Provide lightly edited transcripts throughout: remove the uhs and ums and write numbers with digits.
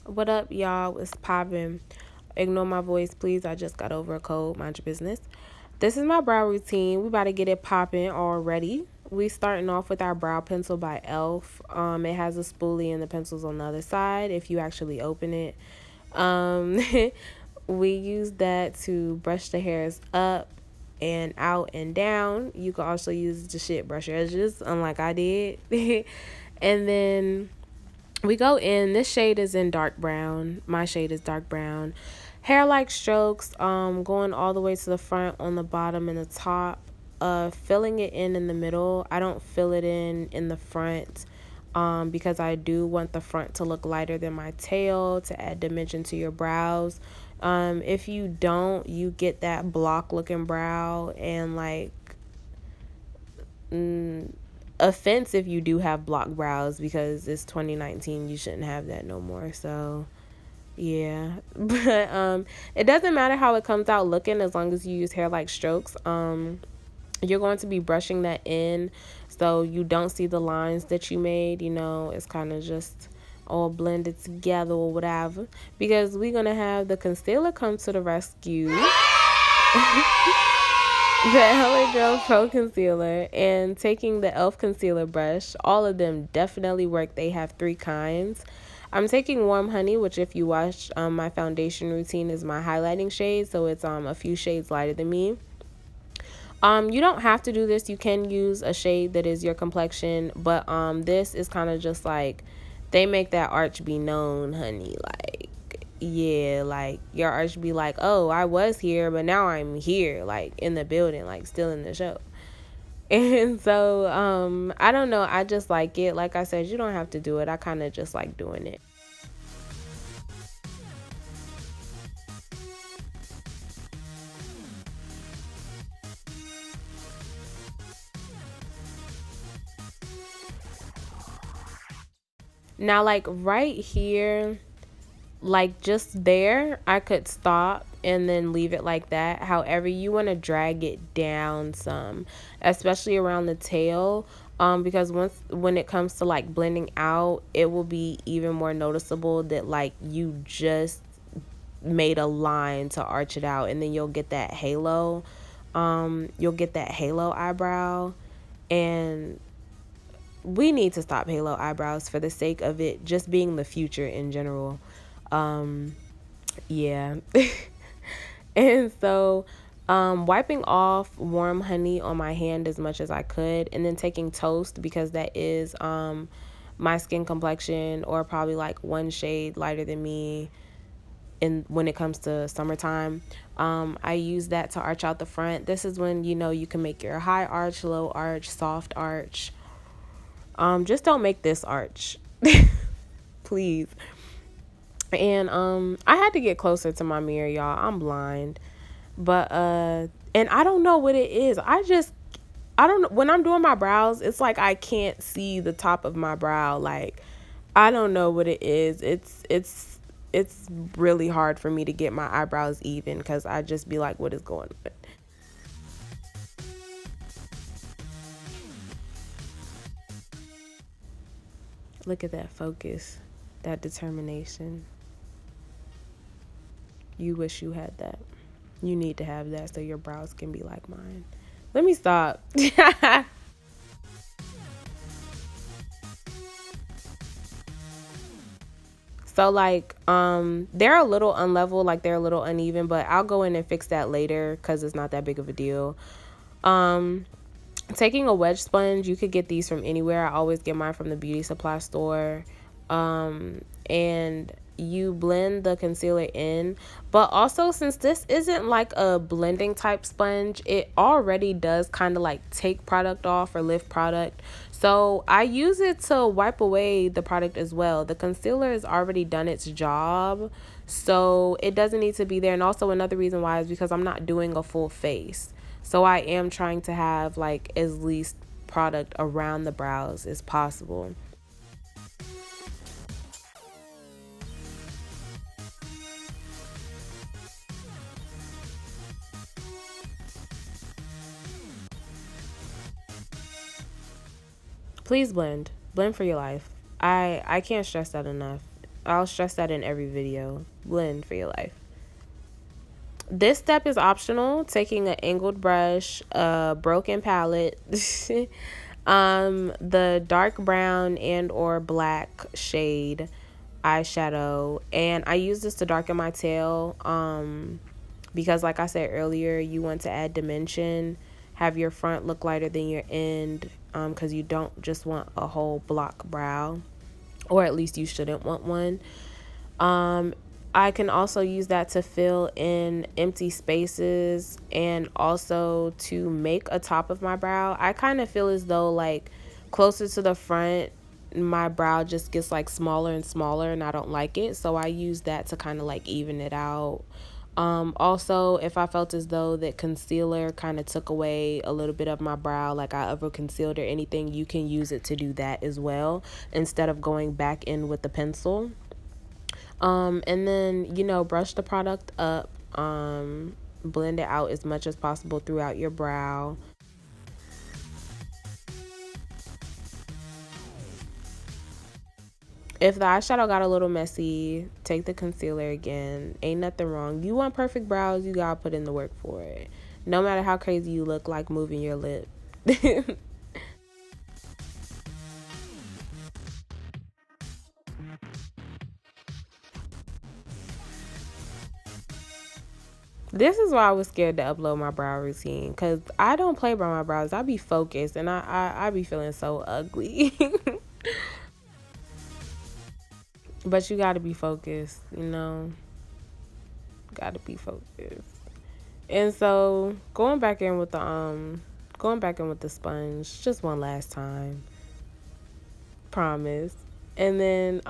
What up, y'all? It's poppin'. Ignore my voice, please. I just got over a cold. Mind your business. This is my brow routine. We about to get it poppin' already. We starting off with our brow pencil by Elf. It has a spoolie and the pencil's on the other side. If you actually open it, um, we use that to brush the hairs up and out and down. You can also use the shit brush your edges, unlike I did. And then we go in. This shade is in dark brown. My shade is dark brown. Hair like strokes, going all the way to the front, on the bottom and the top. Filling it in the middle. I don't fill it in the front, because I do want the front to look lighter than my tail to add dimension to your brows. If you don't, you get that block looking brow and like offense if you do have block brows, because it's 2019, you shouldn't have that no more. So yeah. But it doesn't matter how it comes out looking as long as you use hair like strokes. You're going to be brushing that in so you don't see the lines that you made. It's kind of just all blended together or whatever, because we're gonna have the concealer come to the rescue. The LA Girl Pro Concealer, and taking the e.l.f. concealer brush. All of them definitely work. They have three kinds. I'm taking Warm Honey, which if you watched my foundation routine is my highlighting shade, so it's a few shades lighter than me. You don't have to do this. You can use a shade that is your complexion, but this is kind of just like they make that arch be known, honey. Like, yeah, like your arch be like, oh, I was here, but now I'm here, like in the building, like still in the show. And so, I don't know. I just like it. Like I said, you don't have to do it. I kind of just like doing it. Now, like right here, like just there, I could stop and then leave it like that. However, you want to drag it down some, especially around the tail, because when it comes to like blending out, it will be even more noticeable that like you just made a line to arch it out, and then you'll get that halo. You'll get that halo eyebrow, and we need to stop halo eyebrows for the sake of it just being the future in general. Yeah. And so, wiping off Warm Honey on my hand as much as I could, and then taking Toast, because that is my skin complexion, or probably like one shade lighter than me in when it comes to summertime. I use that to arch out the front. This is when you can make your high arch, low arch, soft arch. Just don't make this arch. Please. And I had to get closer to my mirror, y'all. I'm blind. But and I don't know what it is. I don't know, when I'm doing my brows, it's like I can't see the top of my brow. Like, I don't know what it is. It's really hard for me to get my eyebrows even, cuz I just be like, what is going on? Look at that focus, that determination. You wish you had that. You need to have that so your brows can be like mine. Let me stop. So like they're a little unlevel, like they're a little uneven, but I'll go in and fix that later cuz it's not that big of a deal. Um Taking a wedge sponge, you could get these from anywhere. I always get mine from the beauty supply store. And you blend the concealer in. But also, since this isn't like a blending type sponge, it already does kind of like take product off or lift product. So I use it to wipe away the product as well. The concealer has already done its job, so it doesn't need to be there. And also another reason why is because I'm not doing a full face. So I am trying to have like as least product around the brows as possible. Please blend. Blend for your life. I can't stress that enough. I'll stress that in every video. Blend for your life. This step is optional. Taking an angled brush, a broken palette, the dark brown and or black shade eyeshadow, and I use this to darken my tail because like I said earlier, you want to add dimension, have your front look lighter than your end, because you don't just want a whole block brow, or at least you shouldn't want one. um I can also use that to fill in empty spaces and also to make a top of my brow. I kind of feel as though like closer to the front my brow just gets like smaller and smaller and I don't like it. So I use that to kind of like even it out. Also, if I felt as though that concealer kind of took away a little bit of my brow, like I over concealed or anything, you can use it to do that as well instead of going back in with the pencil. And then, brush the product up, blend it out as much as possible throughout your brow. If the eyeshadow got a little messy, take the concealer again. Ain't nothing wrong. You want perfect brows, you gotta put in the work for it. No matter how crazy you look like moving your lip. This is why I was scared to upload my brow routine, because I don't play by my brows. I be focused and I be feeling so ugly. But you gotta be focused, gotta be focused. And so going back in with the sponge just one last time. Promise. And then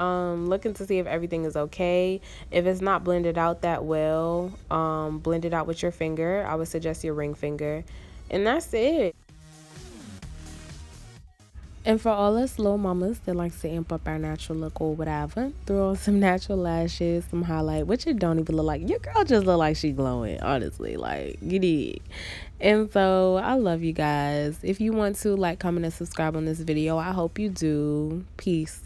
looking to see if everything is okay. If it's not blended out that well, blend it out with your finger. I would suggest your ring finger. And that's it. And for all us little mamas that likes to amp up our natural look or whatever, throw on some natural lashes, some highlight, which it don't even look like. Your girl just look like she glowing, honestly. Like, you did. And so, I love you guys. If you want to, like, comment, and subscribe on this video. I hope you do. Peace.